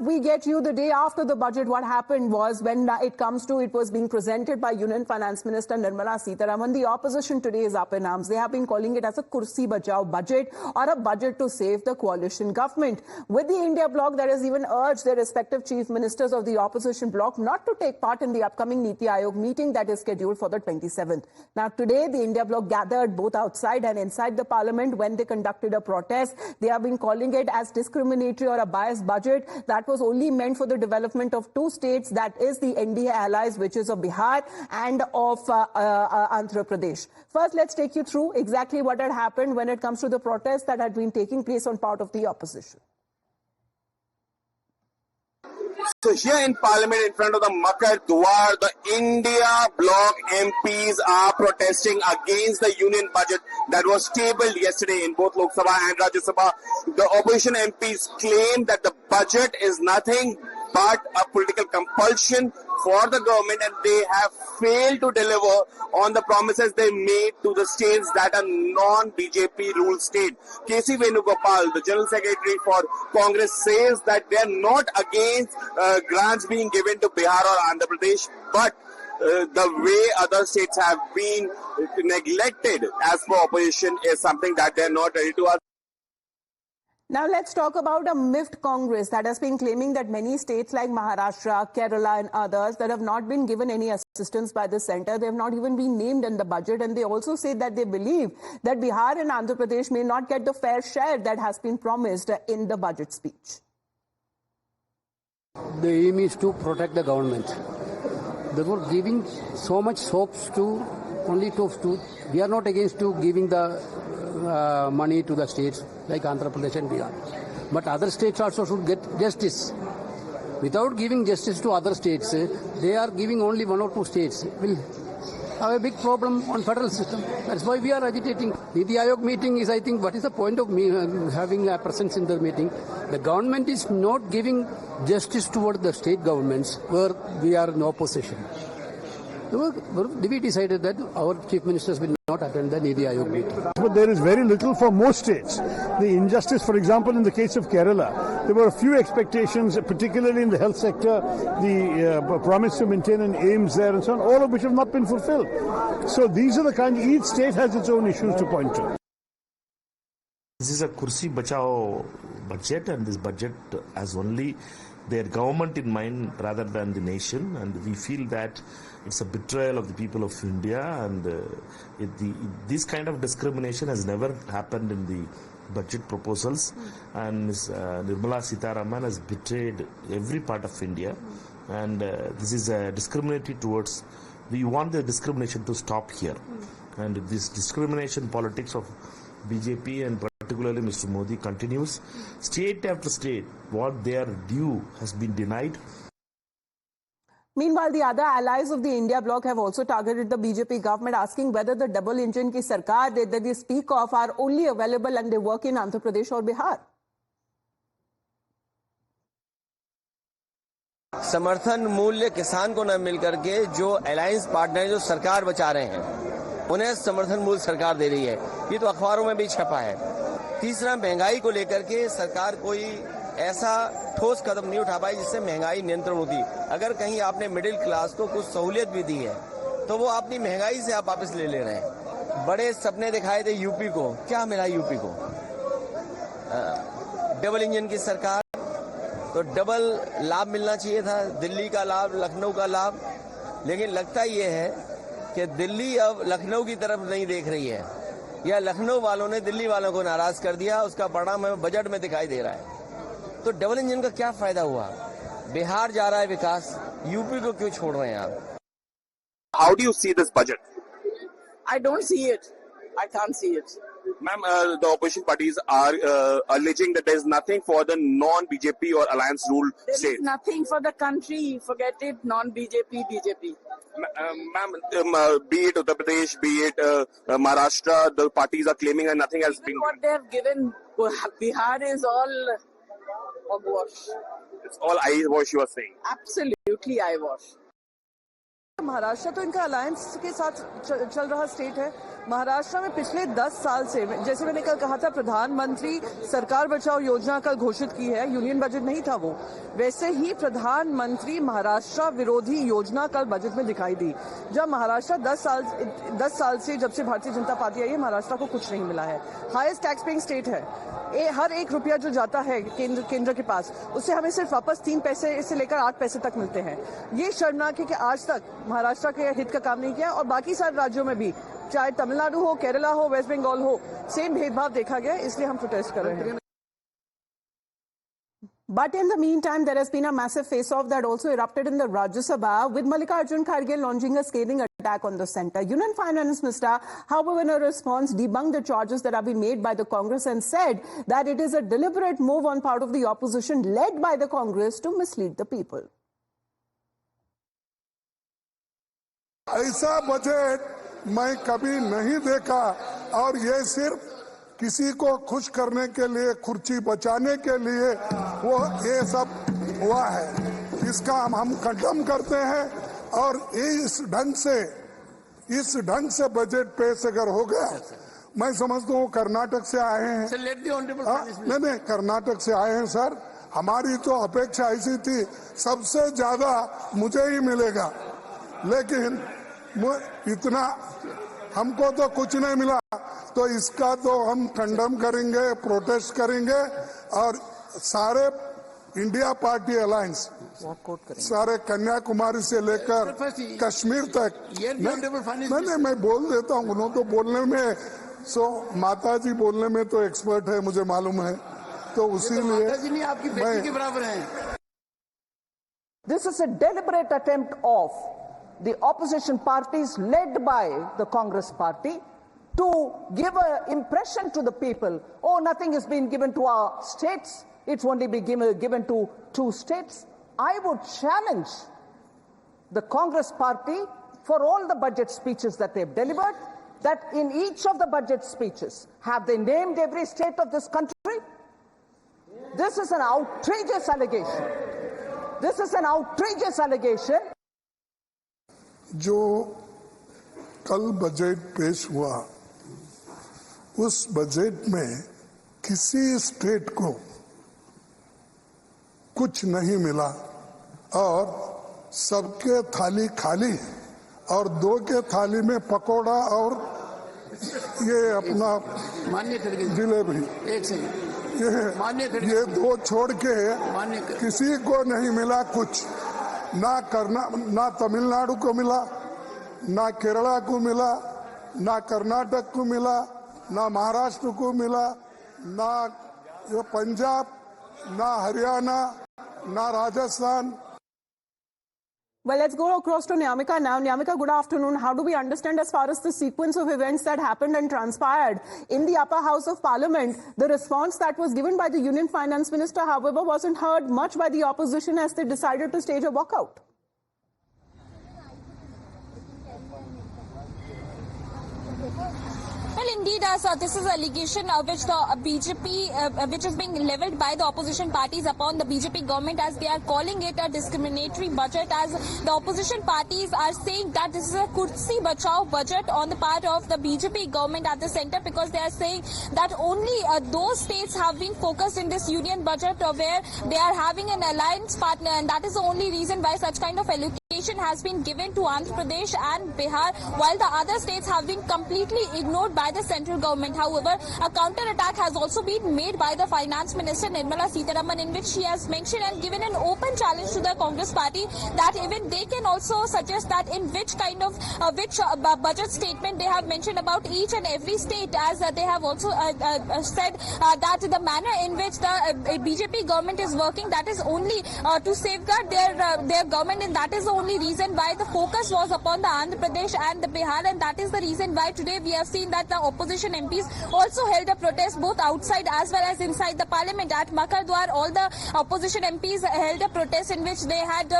we get you the day after the budget. What happened was when it was being presented by Union Finance Minister Nirmala Sitharaman, the opposition today is up in arms. They have been calling it as a Kursi Bachao budget or a budget to save the coalition government. With the India bloc, that has even urged their respective chief ministers of the opposition bloc not to take part in the upcoming Niti Aayog meeting that is scheduled for the 27th. Now, today, the India bloc gathered both outside and inside the parliament when they conducted a protest. They have been calling it as discriminatory or a biased budget that was only meant for the development of two states, that is the NDA allies, which is of Bihar and of Andhra Pradesh. First, let's take you through exactly what had happened when it comes to the protests that had been taking place on part of the opposition. So here in Parliament, in front of the Makar Dwar, the India bloc MPs are protesting against the union budget that was tabled yesterday in both Lok Sabha and Rajya Sabha. The opposition MPs claim that the budget is nothing but a political compulsion for the government, and they have failed to deliver on the promises they made to the states that are non-BJP ruled state. K.C. Venugopal, the General Secretary for Congress, says that they are not against grants being given to Bihar or Andhra Pradesh, but the way other states have been neglected as per opposition is something that they are not ready to accept. Now let's talk about a miffed Congress that has been claiming that many states like Maharashtra, Kerala and others that have not been given any assistance by the centre, they have not even been named in the budget, and they also say that they believe that Bihar and Andhra Pradesh may not get the fair share that has been promised in the budget speech. The aim is to protect the government. They were giving so much hopes to we are not against to giving the money to the states like Andhra Pradesh and Bihar. But other states also should get justice. Without giving justice to other states, they are giving only one or two states. Will have a big problem on federal system. That's why we are agitating. Niti Aayog meeting is, I think, what is the point of me having a presence in the meeting? The government is not giving justice toward the state governments where we are in opposition. We decided that our chief ministers will not attend the Niti Aayog meeting. But there is very little for most states. The injustice, for example, in the case of Kerala, there were a few expectations, particularly in the health sector, the promise to maintain an AIIMS there and so on, all of which have not been fulfilled. So these are the kind, each state has its own issues to point to. This is a Kursi Bachao budget, and this budget has only their government in mind rather than the nation, and we feel that it's a betrayal of the people of India, and this kind of discrimination has never happened in the budget proposals, and Ms. Nirmala Sitharaman has betrayed every part of India, and this is discriminatory towards, we want the discrimination to stop here, and this discrimination politics of BJP and particularly Mr. Modi continues. State after state, what they are due has been denied. Meanwhile, the other allies of the India bloc have also targeted the BJP government, asking whether the double engine ki sarkar that they speak of are only available and they work in Andhra Pradesh or Bihar. समर्थन मूल्य किसान को न मिल करके जो alliance partner जो सरकार बचा रहे हैं उन्हें समर्थन मूल्य सरकार दे रही है, ये तो अखबारों में भी छपा है। तीसरा, महंगाई को लेकर के सरकार कोई ऐसा ठोस कदम नहीं उठा पाई जिससे महंगाई नियंत्रण होती। अगर कहीं आपने मिडिल क्लास को कुछ सहूलियत भी दी है तो वो अपनी महंगाई से आप वापस ले रहे हैं। बड़े सपने दिखाए थे यूपी को, क्या मिला यूपी को? डबल इंजन की सरकार, तो डबल लाभ मिलना चाहिए था, दिल्ली का लाभ, लखनऊ का लाभ, लेकिन लगता ये है कि दिल्ली अब लखनऊ की तरफ नहीं देख रही है, या लखनऊ वालों ने दिल्ली वालों को नाराज कर दिया, उसका परिणाम हमें बजट में दिखाई दे रहा है। तो डबल इंजन का क्या फायदा हुआ? बिहार जा रहा है विकास, यूपी को क्यों छोड़ रहे हैं आप? How do you see this budget? I don't see it. I can't see it. Ma'am, the opposition parties are alleging that there is nothing for the non-BJP or alliance ruled states. There is nothing for the country. Forget it. Non-BJP, BJP. Ma'am, be it Uttar Pradesh, be it Maharashtra, the parties are claiming that nothing has been. What they have given, Bihar is all hogwash. It's all eyewash, you are saying. Absolutely eyewash. Maharashtra तो इनका alliance के साथ चल रहा state है, महाराष्ट्र में पिछले 10 साल से, जैसे मैंने कल कहा था, प्रधानमंत्री सरकार बचाओ योजना कल घोषित की है, यूनियन बजट नहीं था वो, वैसे ही प्रधानमंत्री महाराष्ट्र विरोधी योजना कल बजट में दिखाई दी। जब महाराष्ट्र 10 साल से, जब से भारतीय जनता पार्टी आई है, महाराष्ट्र को कुछ नहीं मिला है। हाईएस्ट टैक्स पेइंग स्टेट है। हर एक रुपया जो जाता है केंद्र के पास, उससे हमें सिर्फ वापस 3 पैसे से लेकर 8 पैसे तक मिलते हैं। ये शर्मनाक है कि आज तक महाराष्ट्र के हित का काम नहीं किया, और बाकी सारे राज्यों में भी, चाहे तमिलनाडु हो, केरला हो, वेस्ट बंगाल हो, सेम भेदभाव देखा गया, इसलिए हम प्रोटेस्ट कर रहे हैं। But in the meantime, there has been a massive face-off that also erupted in the Rajya Sabha, with Mallikarjun Kharge launching a scathing attack on the centre. Union Finance Minister, however, in a response, debunked the charges that have been made by the Congress and said that it is a deliberate move on part of the opposition led by the Congress to mislead the people. ऐसा budget मैं कभी नहीं देखा, और ये सिर्फ किसी को खुश करने के लिए, कुर्सी बचाने के लिए वो ये सब हुआ है। इसका हम खंडन करते हैं, और इस ढंग से बजट पेश अगर हो गया, मैं समझता हूँ कर्नाटक से आए हैं। नहीं, कर्नाटक से आए हैं सर। हमारी तो अपेक्षा ऐसी थी सबसे ज्यादा मुझे ही मिलेगा, लेकिन इतना हमको तो कुछ नहीं मिला। तो इसका तो हम खंडन करेंगे, प्रोटेस्ट करेंगे, और सारे इंडिया पार्टी अलायंस, सारे कन्याकुमारी से लेकर कश्मीर तक, नहीं मैं बोल देता हूँ, उन्होंने तो बोलने में, माता जी बोलने में तो एक्सपर्ट है, मुझे मालूम है, तो उसीलिए आपकी बेटी के बराबर हैं। This is a deliberate attempt of the opposition parties led by the Congress party to give an impression to the people, oh, nothing has been given to our states, it's only been given to 2 states. I would challenge the Congress party for all the budget speeches that they've delivered, that in each of the budget speeches, have they named every state of this country? This is an outrageous allegation. This is an outrageous allegation. जो कल budget पेश हुआ, उस budget में किसी state को कुछ नहीं मिला, और सबके थाली खाली, और 2 के थाली में पकोड़ा और ये अपना जिलेबी, ये 2 छोड़ के किसी को नहीं मिला कुछ। ना तमिलनाडु को मिला, ना केरला को मिला, ना कर्नाटक को मिला, ना महाराष्ट्र को मिला, ना पंजाब, ना हरियाणा, ना Rajasthan. Well, let's go across to Nyamika now. Nyamika, good afternoon. How do we understand, as far as the sequence of events that happened and transpired in the upper house of parliament, the response that was given by the Union Finance Minister, however, wasn't heard much by the opposition as they decided to stage a walkout? Well, indeed, this is an allegation which the BJP, which is being levelled by the opposition parties upon the BJP government, as they are calling it a discriminatory budget, as the opposition parties are saying that this is a kursi bachao budget on the part of the BJP government at the centre, because they are saying that only those states have been focused in this union budget where they are having an alliance partner, and that is the only reason why such kind of allocation has been given to Andhra Pradesh and Bihar, while the other states have been completely ignored by the central government. However, a counter-attack has also been made by the Finance Minister Nirmala Sitharaman, in which she has mentioned and given an open challenge to the Congress party that even they can also suggest that in which kind of budget statement they have mentioned about each and every state, as they have also said that the manner in which the BJP government is working, that is only to safeguard their government, and that is the only reason why the focus was upon the Andhra Pradesh and the Bihar, and that is the reason why today we have seen that the opposition MPs also held a protest both outside as well as inside the parliament. At Makardwar, all the opposition MPs held a protest in which they had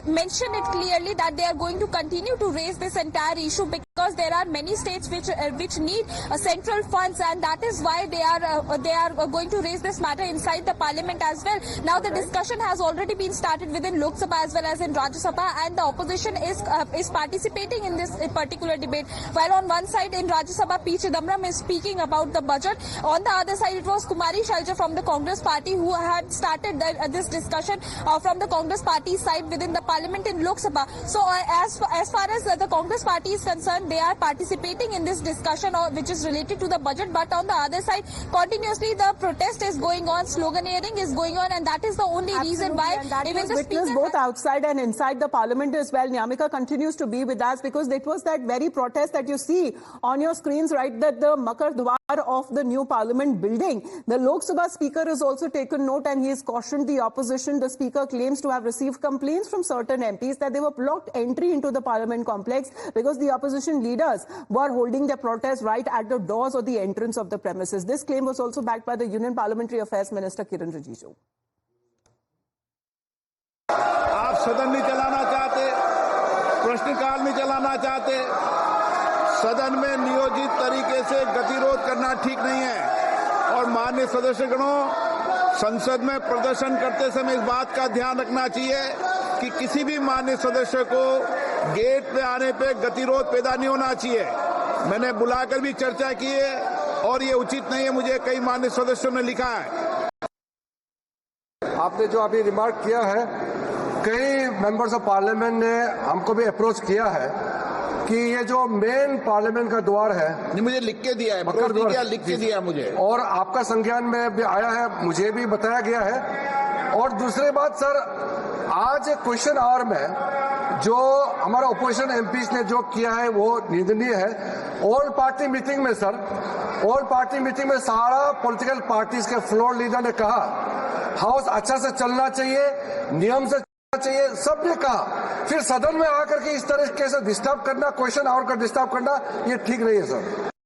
mentioned it clearly that they are going to continue to raise this entire issue, because there are many states which need central funds, and that is why they are going to raise this matter inside the parliament as well. Now the discussion has already been started within Lok Sabha as well as in Rajya Sabha, and the opposition is participating in this particular debate. While on one side in Rajya Sabha, P. Chidambaram is speaking about the budget. On the other side, it was Kumari Shailja from the Congress party who had started this discussion from the Congress party side within the parliament in Lok Sabha. So as far as the Congress party is concerned, they are participating in this discussion which is related to the budget. But on the other side, continuously the protest is going on, sloganeering is going on, and that is the only reason why even the witnessed both outside and inside the parliament as well. Nyamika continues to be with us because it was that very protest that you see on your screens, right, that the Makar Dwar of the new parliament building. The Lok Sabha speaker has also taken note and he has cautioned the opposition. The speaker claims to have received complaints from certain MPs that they were blocked entry into the parliament complex because the opposition leaders were holding their protest right at the doors or the entrance of the premises. This claim was also backed by the Union Parliamentary Affairs Minister Kiran Rijiju. आप सदन नहीं चलाना चाहते, प्रश्नकाल नहीं चलाना चाहते, सदन में नियोजित तरीके से गतिरोध करना ठीक नहीं है और माननीय सदस्यगणों, संसद में प्रदर्शन करते समय इस बात का ध्यान रखना चाहिए कि किसी भी माननीय सदस्य को गेट पे आने पे गतिरोध पैदा नहीं होना चाहिए। मैंने बुलाकर भी चर्चा की है और ये उचित नहीं है, मुझे कई माननीय सदस्यों ने लिखा है। आपने जो अभी रिमार्क किया है, कई मेंबर्स ऑफ पार्लियामेंट ने हमको भी अप्रोच किया है कि ये जो मेन पार्लियामेंट का द्वार है, नहीं मुझे लिख के दिया है, लिख के दिया मुझे, और आपका संज्ञान में भी आया है, मुझे भी बताया गया है। और दूसरी बात सर, आज क्वेश्चन आवर में जो हमारा ओपोजिशन एमपीज ने जो किया है वो निंदनीय है। ऑल पार्टी मीटिंग में सर, ऑल पार्टी मीटिंग में सारा पॉलिटिकल पार्टीज के फ्लोर लीडर ने कहा हाउस अच्छा से चलना चाहिए, नियम से चलना चाहिए, सबने कहा। फिर सदन में आकर के इस तरह से डिस्टर्ब करना, क्वेश्चन आवर का डिस्टर्ब करना, ये ठीक नहीं है सर।